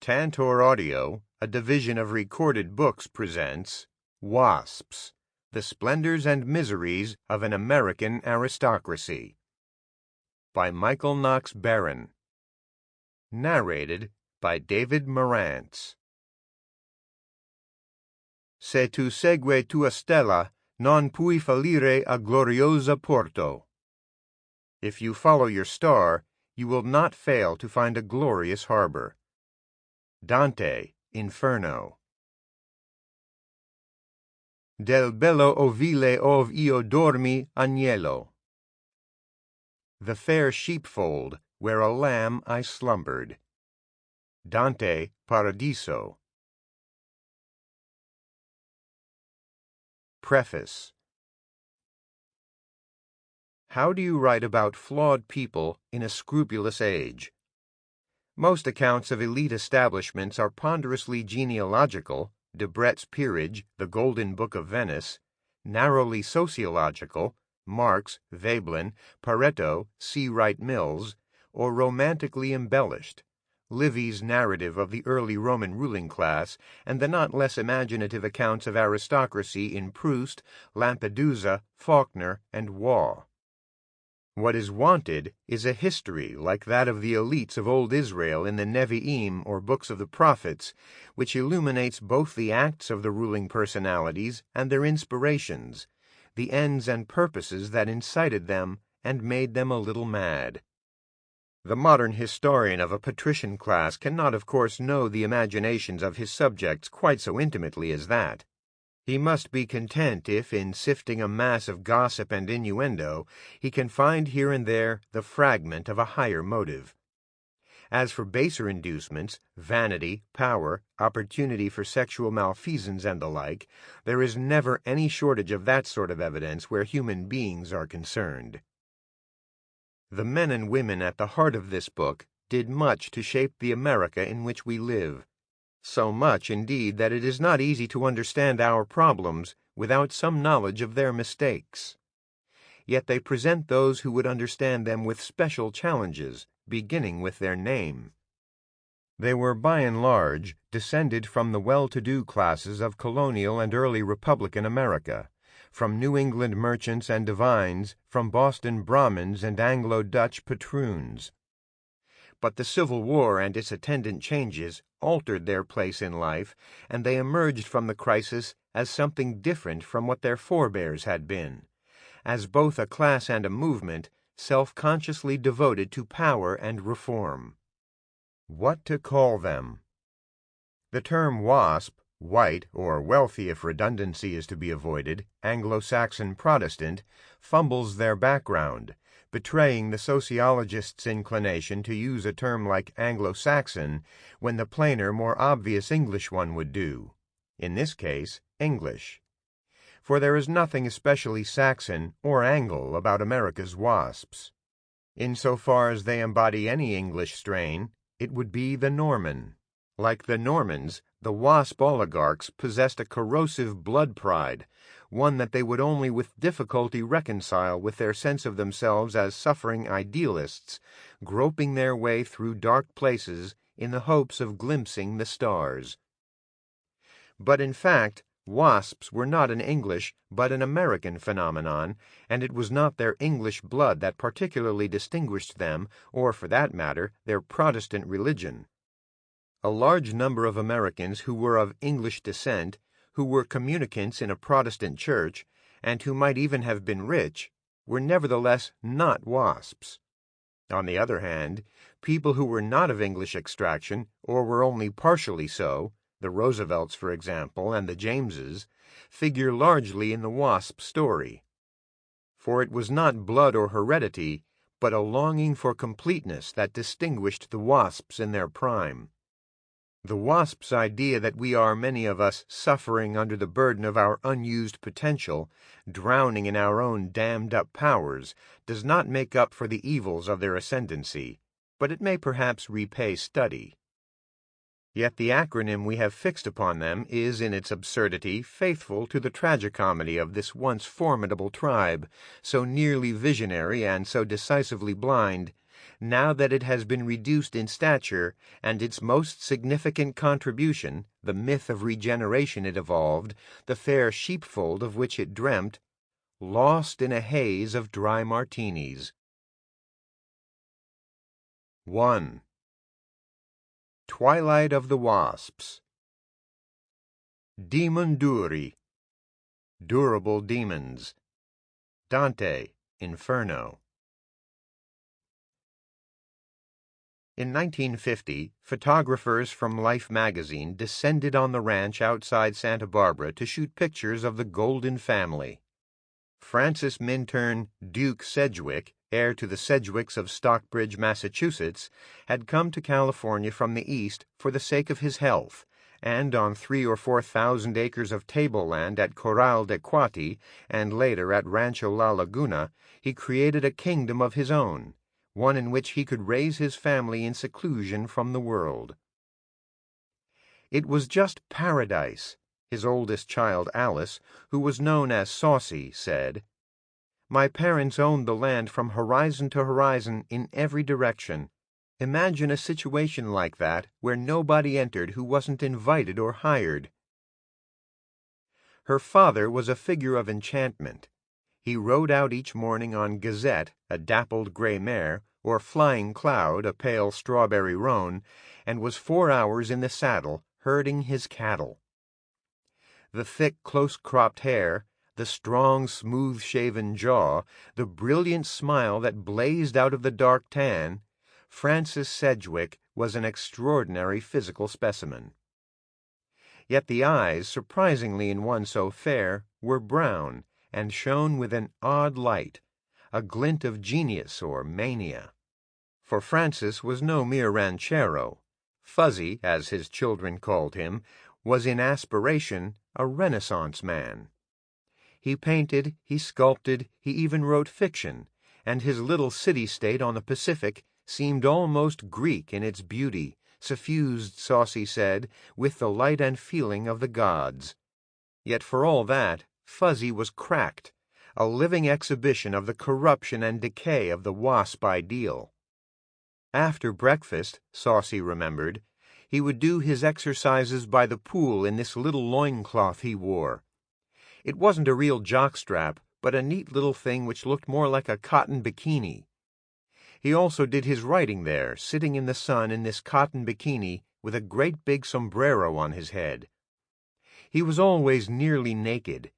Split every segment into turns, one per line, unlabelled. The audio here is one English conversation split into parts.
Tantor Audio, a division of Recorded Books, presents WASPs, The Splendors and Miseries of an American Aristocracy, by Michael Knox Beran. Narrated by David Marantz. Se tu segue tua stella, non pui fallire a gloriosa porto. If you follow your star, you will not fail to find a glorious harbor. Dante, Inferno. Del bello ovile ov io dormi agnello. The fair sheepfold where a lamb I slumbered. Dante, Paradiso. Preface. How do you write about flawed people in a scrupulous age? Most accounts of elite establishments are ponderously genealogical, Debrett's Peerage, The Golden Book of Venice, narrowly sociological, Marx, Veblen, Pareto, C. Wright Mills, or romantically embellished, Livy's narrative of the early Roman ruling class, and the not less imaginative accounts of aristocracy in Proust, Lampedusa, Faulkner, and Waugh. What is wanted is a history like that of the elites of old Israel in the Nevi'im or books of the prophets, which illuminates both the acts of the ruling personalities and their inspirations, the ends and purposes that incited them and made them a little mad. The modern historian of a patrician class cannot, of course, know the imaginations of his subjects quite so intimately as that. He must be content if, in sifting a mass of gossip and innuendo, he can find here and there the fragment of a higher motive. As for baser inducements, vanity, power, opportunity for sexual malfeasance, and the like, there is never any shortage of that sort of evidence where human beings are concerned. The men and women at the heart of this book did much to shape the America in which we live. So much, indeed, that it is not easy to understand our problems without some knowledge of their mistakes. Yet they present those who would understand them with special challenges, beginning with their name. They were, by and large, descended from the well-to-do classes of colonial and early Republican America, from New England merchants and divines, from Boston Brahmins and Anglo-Dutch patroons. But the Civil War and its attendant changes altered their place in life, and they emerged from the crisis as something different from what their forebears had been, as both a class and a movement self-consciously devoted to power and reform. What to call them? The term WASP, white or wealthy if redundancy is to be avoided, Anglo-Saxon Protestant, fumbles their background, betraying the sociologist's inclination to use a term like Anglo-Saxon when the plainer, more obvious English one would do. In this case, English. For there is nothing especially Saxon or Anglo about America's WASPs. Insofar as they embody any English strain, it would be the Norman. Like the Normans, the WASP oligarchs possessed a corrosive blood pride, one that they would only with difficulty reconcile with their sense of themselves as suffering idealists, groping their way through dark places in the hopes of glimpsing the stars. But in fact, WASPs were not an English but an American phenomenon, and it was not their English blood that particularly distinguished them, or, for that matter, their Protestant religion. A large number of Americans who were of English descent, who were communicants in a Protestant church, and who might even have been rich, were nevertheless not WASPs. On the other hand, people who were not of English extraction, or were only partially so, the Roosevelts, for example, and the Jameses, figure largely in the WASP story. For it was not blood or heredity, but a longing for completeness that distinguished the WASPs in their prime. The WASP's idea that we are, many of us, suffering under the burden of our unused potential, drowning in our own dammed-up powers, does not make up for the evils of their ascendancy, but it may perhaps repay study. Yet the acronym we have fixed upon them is, in its absurdity, faithful to the tragicomedy of this once formidable tribe, so nearly visionary and so decisively blind, Now that it has been reduced in stature, and its most significant contribution, the myth of regeneration it evolved, the fair sheepfold of which it dreamt, lost in a haze of dry martinis. 1. Twilight of the Wasps. Demon duri. Durable demons. Dante, Inferno. In 1950, photographers from Life magazine descended on the ranch outside Santa Barbara to shoot pictures of the Golden family. Francis Minturn Duke Sedgwick, heir to the Sedgwicks of Stockbridge, Massachusetts, had come to California from the East for the sake of his health, and on 3,000 or 4,000 acres of tableland at Corral de Cuati and later at Rancho La Laguna, he created a kingdom of his own, one in which he could raise his family in seclusion from the world. It was just paradise, his oldest child, Alice, who was known as Saucy, said. My parents owned the land from horizon to horizon in every direction. Imagine a situation like that where nobody entered who wasn't invited or hired. Her father was a figure of enchantment. He rode out each morning on Gazette, a dappled gray mare, or Flying Cloud, a pale strawberry roan, and was 4 hours in the saddle, herding his cattle. The thick, close-cropped hair, the strong, smooth-shaven jaw, the brilliant smile that blazed out of the dark tan, Francis Sedgwick was an extraordinary physical specimen. Yet the eyes, surprisingly in one so fair, were brown, and shone with an odd light, a glint of genius or mania. For Francis was no mere ranchero. Fuzzy, as his children called him, was in aspiration a Renaissance man. He painted, he sculpted, he even wrote fiction, and his little city-state on the Pacific seemed almost Greek in its beauty, suffused, Saucy said, with the light and feeling of the gods. Yet for all that, Fuzzy was cracked, a living exhibition of the corruption and decay of the WASP ideal. After breakfast, Saucy remembered, he would do his exercises by the pool in this little loincloth he wore. It wasn't a real jockstrap, but a neat little thing which looked more like a cotton bikini. He also did his writing there, sitting in the sun in this cotton bikini with a great big sombrero on his head. He was always nearly naked.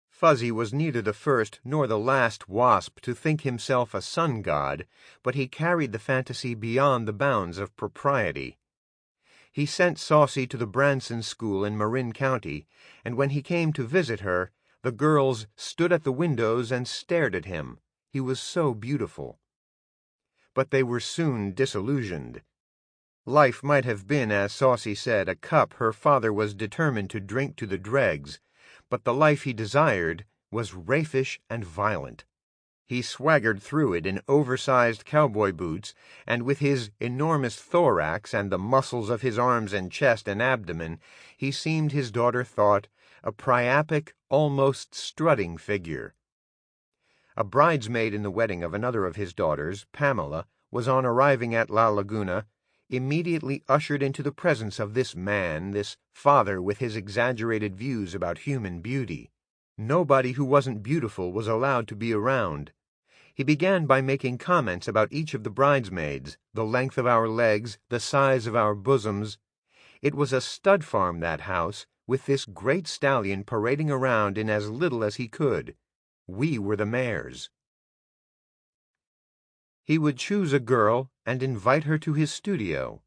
Fuzzy was neither the first nor the last WASP to think himself a sun god, but he carried the fantasy beyond the bounds of propriety. He sent Saucy to the Branson School in Marin County, and when he came to visit her, the girls stood at the windows and stared at him. He was so beautiful. But they were soon disillusioned. Life might have been, as Saucy said, a cup her father was determined to drink to the dregs, but the life he desired was raffish and violent. He swaggered through it in oversized cowboy boots, and with his enormous thorax and the muscles of his arms and chest and abdomen, he seemed, his daughter thought, a priapic, almost strutting figure. A bridesmaid in the wedding of another of his daughters, Pamela, was on arriving at La Laguna, immediately ushered into the presence of this man, this father with his exaggerated views about human beauty. Nobody who wasn't beautiful was allowed to be around. He began by making comments about each of the bridesmaids, the length of our legs, the size of our bosoms. It was a stud farm, that house, with this great stallion parading around in as little as he could. We were the mares. He would choose a girl and invite her to his studio.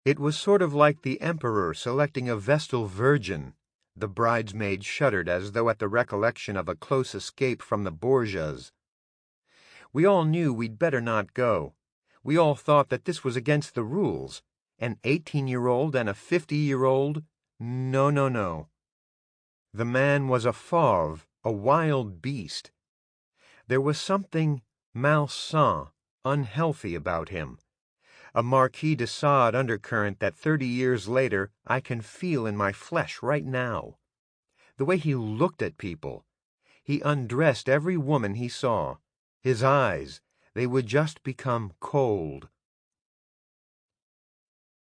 It was sort of like the emperor selecting a Vestal Virgin. The bridesmaid shuddered as though at the recollection of a close escape from the Borgias. We all knew we'd better not go. We all thought that this was against the rules. An 18-year-old and a 50-year-old? No, no, no. The man was a fauve, a wild beast. There was something malsain, unhealthy about him. A Marquis de Sade undercurrent that 30 years later I can feel in my flesh right now. The way he looked at people. He undressed every woman he saw. His eyes, they would just become cold.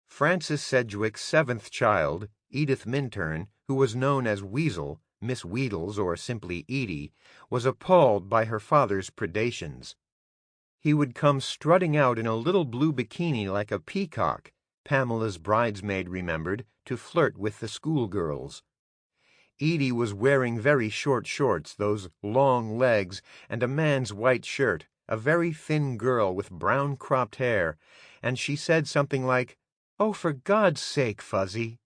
Frances Sedgwick's seventh child, Edith Minturn, who was known as Weasel, Miss Wheedles, or simply Edie, was appalled by her father's predations. He would come strutting out in a little blue bikini like a peacock, Pamela's bridesmaid remembered, to flirt with the schoolgirls. Edie was wearing very short shorts, those long legs, and a man's white shirt, a very thin girl with brown cropped hair, and she said something like, "Oh, for God's sake, Fuzzy."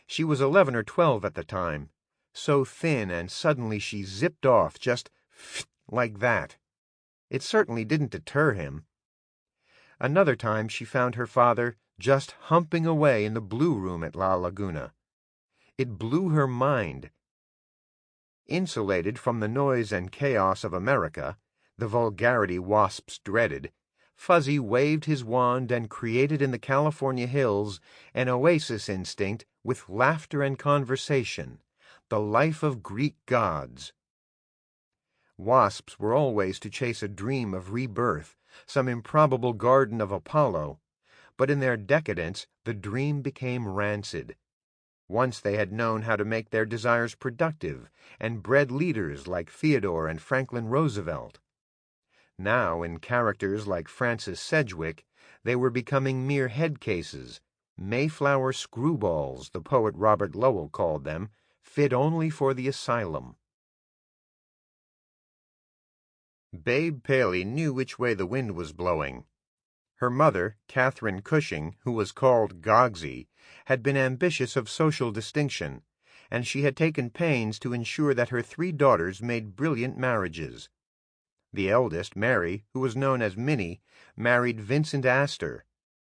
She was 11 or 12 at the time, so thin, and suddenly she zipped off, just like that. It certainly didn't deter him. Another time she found her father just humping away in the blue room at La Laguna. It blew her mind. Insulated from the noise and chaos of America, the vulgarity WASPs dreaded, Fuzzy waved his wand and created in the California hills an oasis instinct with laughter and conversation, the life of Greek gods. WASPs were always to chase a dream of rebirth, some improbable garden of Apollo, but in their decadence the dream became rancid. Once they had known how to make their desires productive and bred leaders like Theodore and Franklin Roosevelt. Now, in characters like Frances Sedgwick, they were becoming mere head cases, Mayflower screwballs, the poet Robert Lowell called them, fit only for the asylum. Babe Paley knew which way the wind was blowing. Her mother, Catherine Cushing, who was called Gogsy, had been ambitious of social distinction, and she had taken pains to ensure that her 3 daughters made brilliant marriages. The eldest, Mary, who was known as Minnie, married Vincent Astor.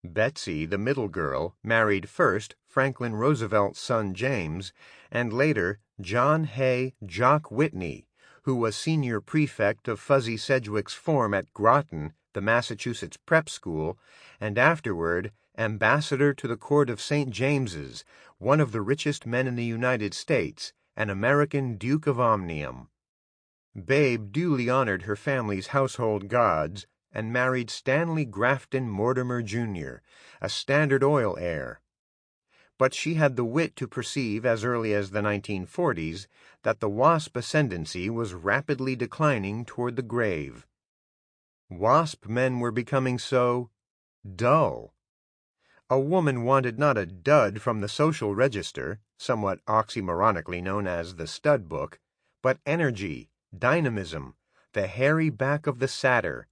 Betsy, the middle girl, married first Franklin Roosevelt's son James, and later John Hay Jock Whitney, who was senior prefect of Fuzzy Sedgwick's form at Groton, the Massachusetts prep school, and afterward ambassador to the court of St. James's, one of the richest men in the United States, an American Duke of Omnium. Babe duly honored her family's household gods and married Stanley Grafton Mortimer, Jr., a Standard Oil heir. But she had the wit to perceive as early as the 1940s that the WASP ascendancy was rapidly declining toward the grave. WASP men were becoming so dull. A woman wanted not a dud from the social register, somewhat oxymoronically known as the stud book, but energy, dynamism, the hairy back of the satyr.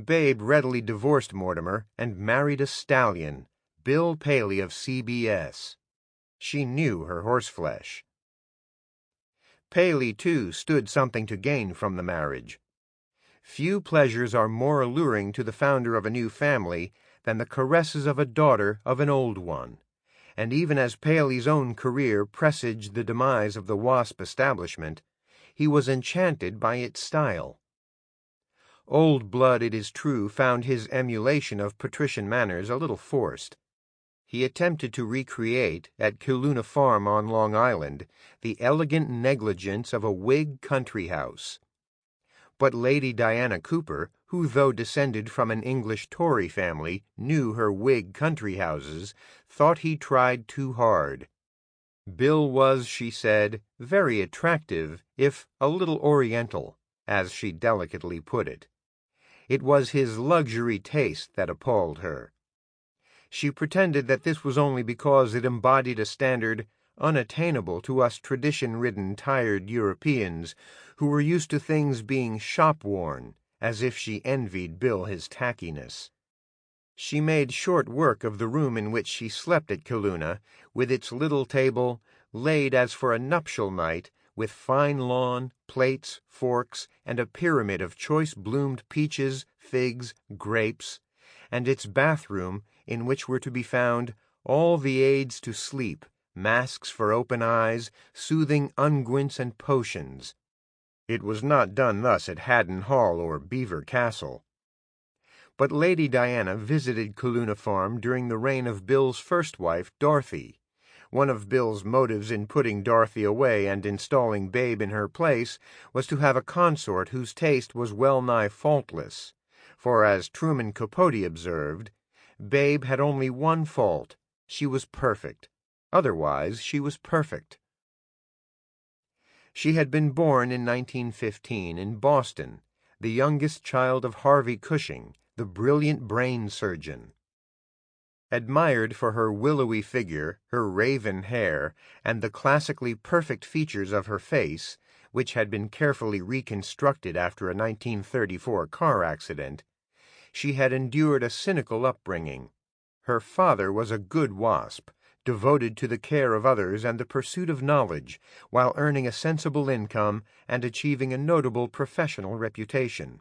Babe readily divorced Mortimer and married a stallion, Bill Paley of CBS. She knew her horseflesh. Paley, too, stood something to gain from the marriage. Few pleasures are more alluring to the founder of a new family than the caresses of a daughter of an old one, and even as Paley's own career presaged the demise of the WASP establishment, he was enchanted by its style. Old blood, it is true, found his emulation of patrician manners a little forced. He attempted to recreate, at Kiluna Farm on Long Island, the elegant negligence of a Whig country house. But Lady Diana Cooper, who, though descended from an English Tory family, knew her Whig country houses, thought he tried too hard. Bill was, she said, very attractive, if a little oriental, as she delicately put it. It was his luxury taste that appalled her. She pretended that this was only because it embodied a standard unattainable to us tradition-ridden, tired Europeans who were used to things being shop-worn, as if she envied Bill his tackiness. She made short work of the room in which she slept at Kiluna, with its little table, laid as for a nuptial night, with fine lawn, plates, forks, and a pyramid of choice-bloomed peaches, figs, grapes, and its bathroom, in which were to be found all the aids to sleep, masks for open eyes, soothing unguents and potions. It was not done thus at Haddon Hall or Beaver Castle. But Lady Diana visited Kiluna Farm during the reign of Bill's first wife, Dorothy, One of Bill's motives in putting Dorothy away and installing Babe in her place was to have a consort whose taste was well-nigh faultless, for, as Truman Capote observed, Babe had only one fault: she was perfect. Otherwise, she was perfect. She had been born in 1915 in Boston, the youngest child of Harvey Cushing, the brilliant brain surgeon. Admired for her willowy figure, her raven hair, and the classically perfect features of her face, which had been carefully reconstructed after a 1934 car accident, she had endured a cynical upbringing. Her father was a good WASP, devoted to the care of others and the pursuit of knowledge, while earning a sensible income and achieving a notable professional reputation.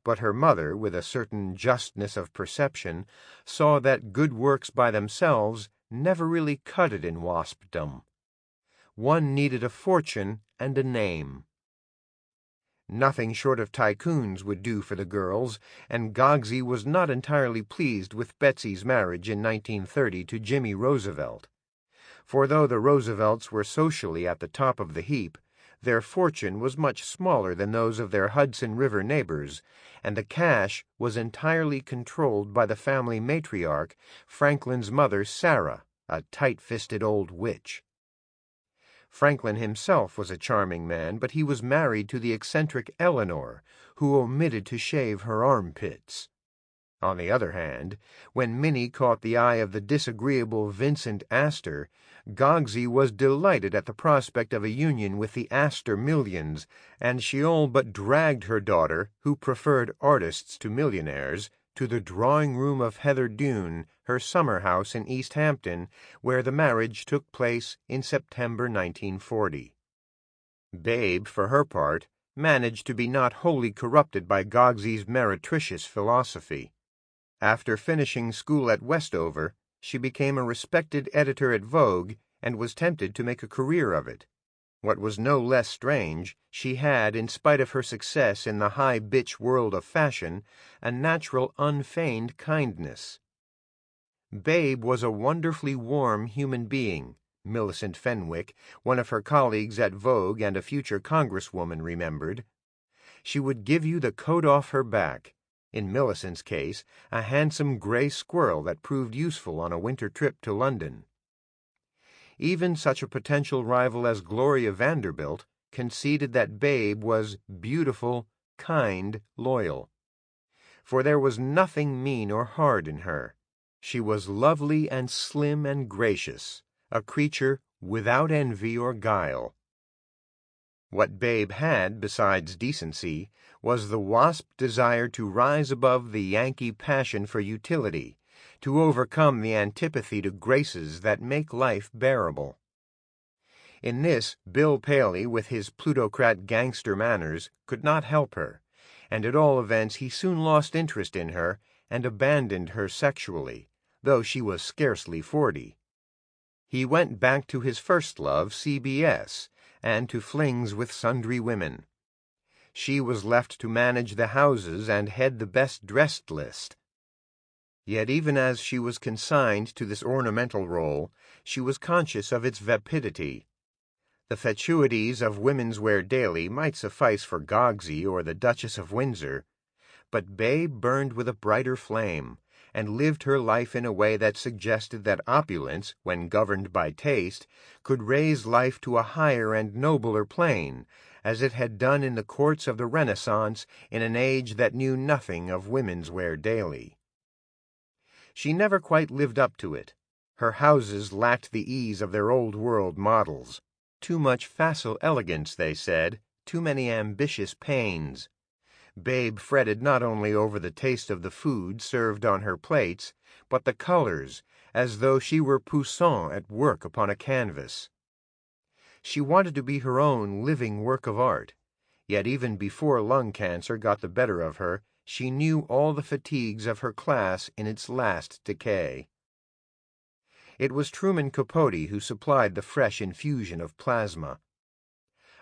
But her mother, with a certain justness of perception, saw that good works by themselves never really cut it in waspdom. One needed a fortune and a name. Nothing short of tycoons would do for the girls, and Gogsey was not entirely pleased with Betsy's marriage in 1930 to Jimmy Roosevelt. For though the Roosevelts were socially at the top of the heap, their fortune was much smaller than those of their Hudson River neighbors, and the cash was entirely controlled by the family matriarch, Franklin's mother, Sarah, a tight-fisted old witch. Franklin himself was a charming man, but he was married to the eccentric Eleanor, who omitted to shave her armpits. On the other hand, when Minnie caught the eye of the disagreeable Vincent Astor, Gogsey was delighted at the prospect of a union with the Astor millions, and she all but dragged her daughter, who preferred artists to millionaires, to the drawing-room of Heather Dune, her summer house in East Hampton, where the marriage took place in September 1940. Babe, for her part, managed to be not wholly corrupted by Gogsey's meretricious philosophy. After finishing school at Westover, she became a respected editor at Vogue and was tempted to make a career of it. What was no less strange, she had, in spite of her success in the high bitch world of fashion, a natural unfeigned kindness. Babe was a wonderfully warm human being, Millicent Fenwick, one of her colleagues at Vogue and a future congresswoman, remembered. She would give you the coat off her back. In Millicent's case, a handsome gray squirrel that proved useful on a winter trip to London. Even such a potential rival as Gloria Vanderbilt conceded that Babe was beautiful, kind, loyal. For there was nothing mean or hard in her. She was lovely and slim and gracious, a creature without envy or guile. What Babe had, besides decency, was the WASP desire to rise above the Yankee passion for utility, to overcome the antipathy to graces that make life bearable. In this, Bill Paley, with his plutocrat gangster manners, could not help her, and at all events he soon lost interest in her and abandoned her sexually, though she was scarcely 40. He went back to his first love, CBS, and to flings with sundry women. She was left to manage the houses and head the best-dressed list. Yet even as she was consigned to this ornamental role, she was conscious of its vapidity. The fatuities of Women's Wear Daily might suffice for Gogsey or the Duchess of Windsor, but Babe burned with a brighter flame, and lived her life in a way that suggested that opulence, when governed by taste, could raise life to a higher and nobler plane, as it had done in the courts of the Renaissance in an age that knew nothing of Women's Wear Daily. She never quite lived up to it. Her houses lacked the ease of their old-world models. Too much facile elegance, they said, too many ambitious pains. Babe fretted not only over the taste of the food served on her plates, but the colors, as though she were Poussin at work upon a canvas. She wanted to be her own living work of art, yet even before lung cancer got the better of her, she knew all the fatigues of her class in its last decay. It was Truman Capote who supplied the fresh infusion of plasma.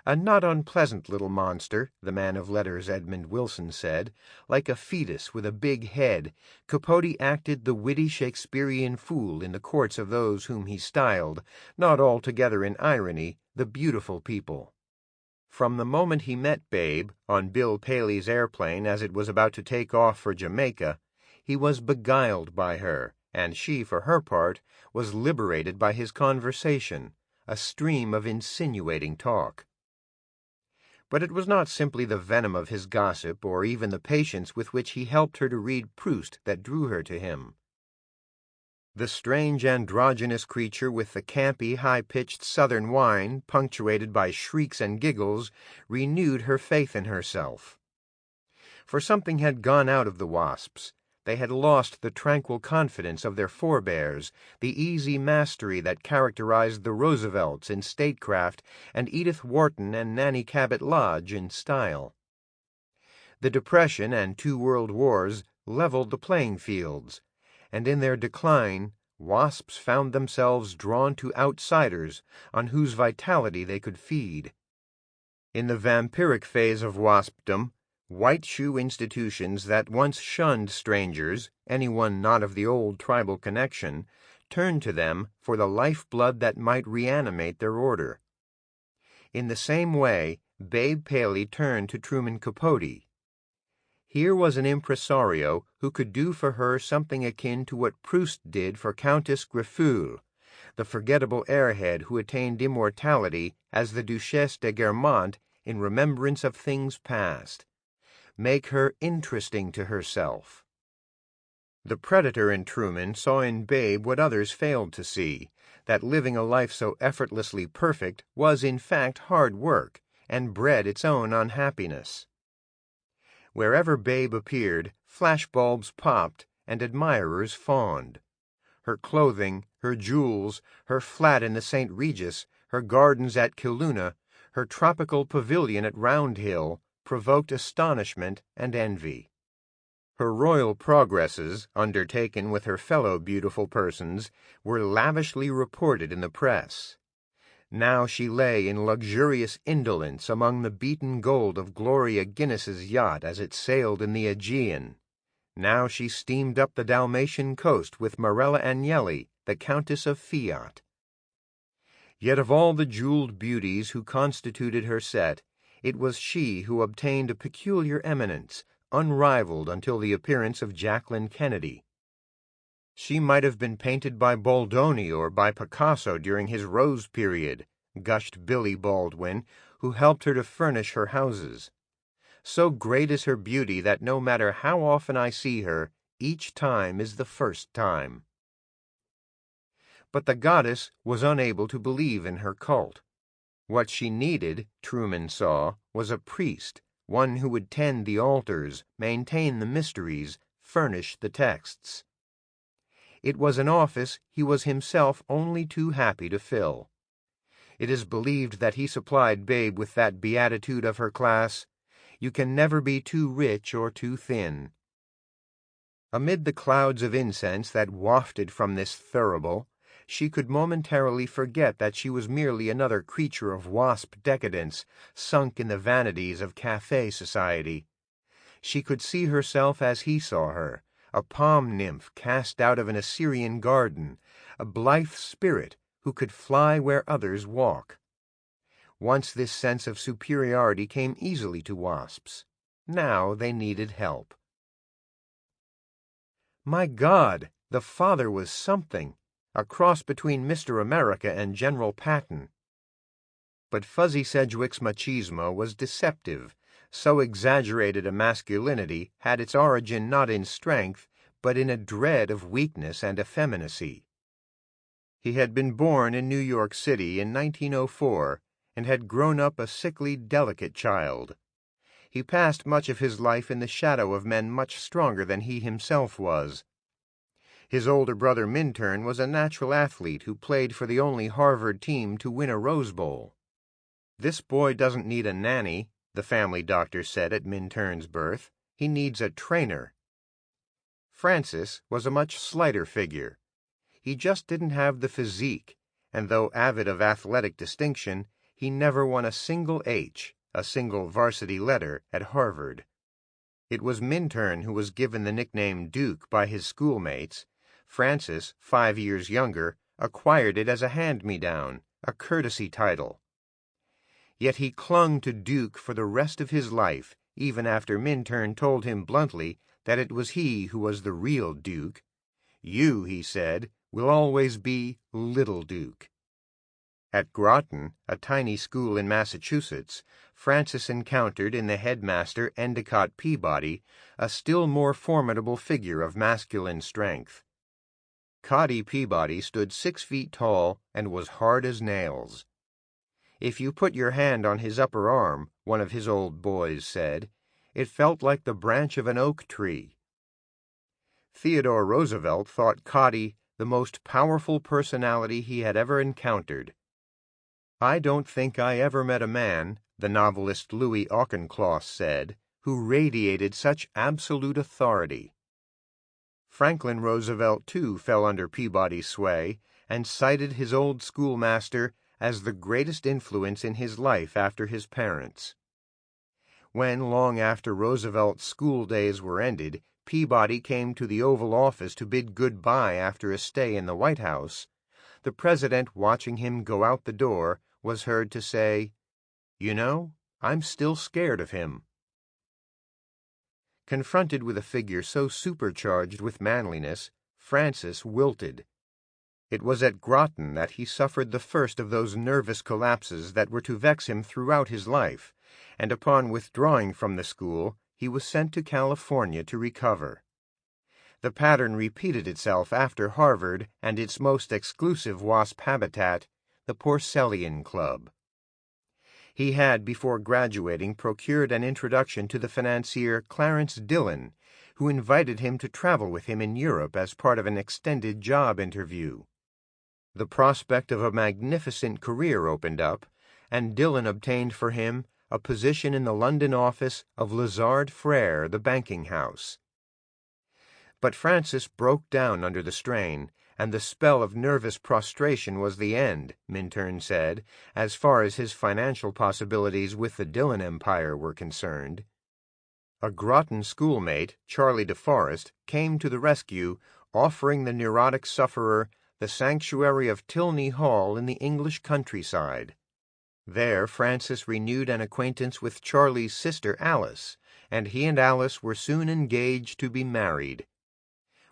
A not unpleasant little monster, the man of letters Edmund Wilson said. Like a fetus with a big head, Capote acted the witty Shakespearean fool in the courts of those whom he styled, not altogether in irony, the beautiful people. From the moment he met Babe, on Bill Paley's airplane as it was about to take off for Jamaica, he was beguiled by her, and she, for her part, was liberated by his conversation, a stream of insinuating talk. But it was not simply the venom of his gossip or even the patience with which he helped her to read Proust that drew her to him. The strange androgynous creature with the campy, high-pitched southern whine, punctuated by shrieks and giggles, renewed her faith in herself. For something had gone out of the WASPs. They had lost the tranquil confidence of their forebears, the easy mastery that characterized the Roosevelts in statecraft and Edith Wharton and Nanny Cabot Lodge in style. The Depression and 2 world wars leveled the playing fields, and in their decline, WASPs found themselves drawn to outsiders on whose vitality they could feed. In the vampiric phase of WASPdom, white-shoe institutions that once shunned strangers, anyone not of the old tribal connection, turned to them for the lifeblood that might reanimate their order. In the same way, Babe Paley turned to Truman Capote. Here was an impresario who could do for her something akin to what Proust did for Countess Greffule, the forgettable airhead who attained immortality as the Duchesse de Guermantes in remembrance of things past. Make her interesting to herself. The predator in Truman saw in Babe what others failed to see, that living a life so effortlessly perfect was in fact hard work, and bred its own unhappiness. Wherever Babe appeared, flashbulbs popped, and admirers fawned. Her clothing, her jewels, her flat in the St. Regis, her gardens at Kiluna, her tropical pavilion at Round Hill, provoked astonishment and envy. Her royal progresses, undertaken with her fellow beautiful persons, were lavishly reported in the press. Now she lay in luxurious indolence among the beaten gold of Gloria Guinness's yacht as it sailed in the Aegean. Now she steamed up the Dalmatian coast with Marella Agnelli, the Countess of Fiat. Yet of all the jeweled beauties who constituted her set, it was she who obtained a peculiar eminence, unrivaled until the appearance of Jacqueline Kennedy. She might have been painted by Boldoni or by Picasso during his Rose period, gushed Billy Baldwin, who helped her to furnish her houses. So great is her beauty that no matter how often I see her, each time is the first time. But the goddess was unable to believe in her cult. What she needed, Truman saw, was a priest, one who would tend the altars, maintain the mysteries, furnish the texts. It was an office he was himself only too happy to fill. It is believed that he supplied Babe with that beatitude of her class, "You can never be too rich or too thin." Amid the clouds of incense that wafted from this thurible, she could momentarily forget that she was merely another creature of WASP decadence, sunk in the vanities of café society. She could see herself as he saw her, a palm nymph cast out of an Assyrian garden, a blithe spirit who could fly where others walk. Once this sense of superiority came easily to WASPs. Now they needed help. My God, the father was something. A cross between Mr. America and General Patton. But Fuzzy Sedgwick's machismo was deceptive. So exaggerated a masculinity had its origin not in strength, but in a dread of weakness and effeminacy. He had been born in New York City in 1904 and had grown up a sickly, delicate child. He passed much of his life in the shadow of men much stronger than he himself was. His older brother Minturn was a natural athlete who played for the only Harvard team to win a Rose Bowl. "This boy doesn't need a nanny," the family doctor said at Minturn's birth. "He needs a trainer." Francis was a much slighter figure. He just didn't have the physique, and though avid of athletic distinction, he never won a single H, a single varsity letter, at Harvard. It was Minturn who was given the nickname Duke by his schoolmates. Francis, 5 years younger, acquired it as a hand-me-down, a courtesy title. Yet he clung to Duke for the rest of his life, even after Minturn told him bluntly that it was he who was the real Duke. "You," he said, "will always be Little Duke." At Groton, a tiny school in Massachusetts, Francis encountered in the headmaster Endicott Peabody a still more formidable figure of masculine strength. Coddy Peabody stood 6 feet tall and was hard as nails. "If you put your hand on his upper arm," one of his old boys said, "it felt like the branch of an oak tree." Theodore Roosevelt thought Coddy the most powerful personality he had ever encountered. "I don't think I ever met a man," the novelist Louis Auchincloss said, "who radiated such absolute authority." Franklin Roosevelt, too, fell under Peabody's sway, and cited his old schoolmaster as the greatest influence in his life after his parents. When, long after Roosevelt's school days were ended, Peabody came to the Oval Office to bid good-bye after a stay in the White House, the president, watching him go out the door, was heard to say, "You know, I'm still scared of him." Confronted with a figure so supercharged with manliness, Francis wilted. It was at Groton that he suffered the first of those nervous collapses that were to vex him throughout his life, and upon withdrawing from the school, he was sent to California to recover. The pattern repeated itself after Harvard and its most exclusive WASP habitat, the Porcellian Club. He had, before graduating, procured an introduction to the financier Clarence Dillon, who invited him to travel with him in Europe as part of an extended job interview. The prospect of a magnificent career opened up, and Dillon obtained for him a position in the London office of Lazard Frere, the banking house. But Francis broke down under the strain, and the spell of nervous prostration was the end, Minturn said, as far as his financial possibilities with the Dillon empire were concerned. A Groton schoolmate, Charlie DeForest, came to the rescue, offering the neurotic sufferer the sanctuary of Tilney Hall in the English countryside. There Francis renewed an acquaintance with Charlie's sister Alice, and he and Alice were soon engaged to be married.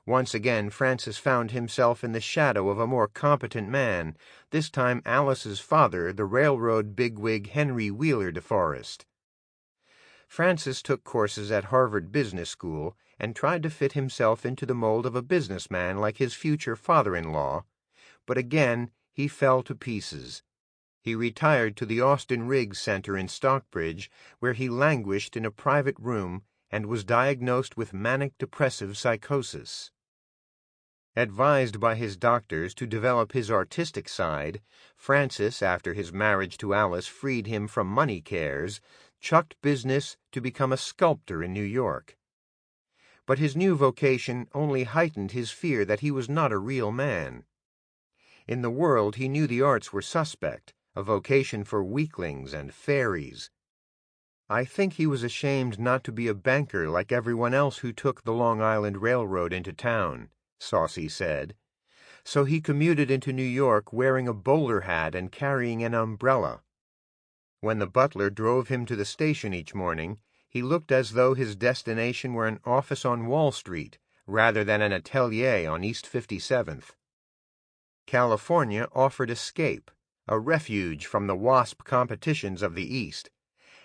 Once again Francis found himself in the shadow of a more competent man, this time Alice's father, the railroad bigwig Henry Wheeler DeForest. Francis took courses at Harvard Business School and tried to fit himself into the mold of a businessman like his future father-in-law, but again he fell to pieces. He retired to the Austin Riggs Center in Stockbridge, where he languished in a private room and was diagnosed with manic-depressive psychosis. Advised by his doctors to develop his artistic side, Francis, after his marriage to Alice freed him from money cares, chucked business to become a sculptor in New York. But his new vocation only heightened his fear that he was not a real man. In the world he knew the arts were suspect, a vocation for weaklings and fairies. I think he was ashamed not to be a banker like everyone else who took the Long Island Railroad into town, Saucy said. So he commuted into New York wearing a bowler hat and carrying an umbrella. When the butler drove him to the station each morning, he looked as though his destination were an office on Wall Street rather than an atelier on East 57th. California offered escape, a refuge from the WASP competitions of the East,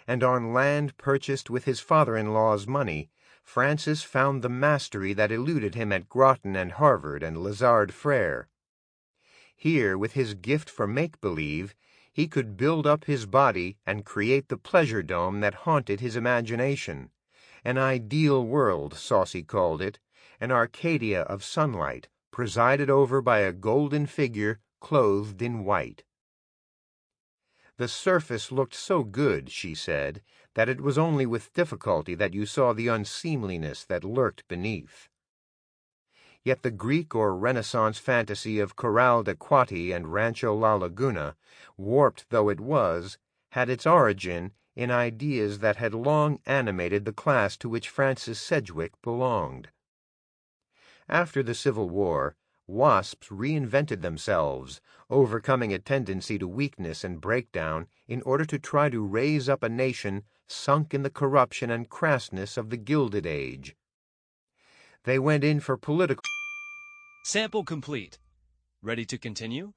and on land purchased with his father-in-law's money, Francis found the mastery that eluded him at Groton and Harvard and Lazard Frere. Here, with his gift for make-believe, he could build up his body and create the pleasure dome that haunted his imagination. An ideal world, Saucy called it, an Arcadia of sunlight, presided over by a golden figure clothed in white. The surface looked so good, she said, that it was only with difficulty that you saw the unseemliness that lurked beneath. Yet the Greek or Renaissance fantasy of Corral de Quati and Rancho La Laguna, warped though it was, had its origin in ideas that had long animated the class to which Francis Sedgwick belonged. After the Civil War, WASPs reinvented themselves, overcoming a tendency to weakness and breakdown in order to try to raise up a nation sunk in the corruption and crassness of the Gilded Age. They went in for political...
Sample complete. Ready to continue?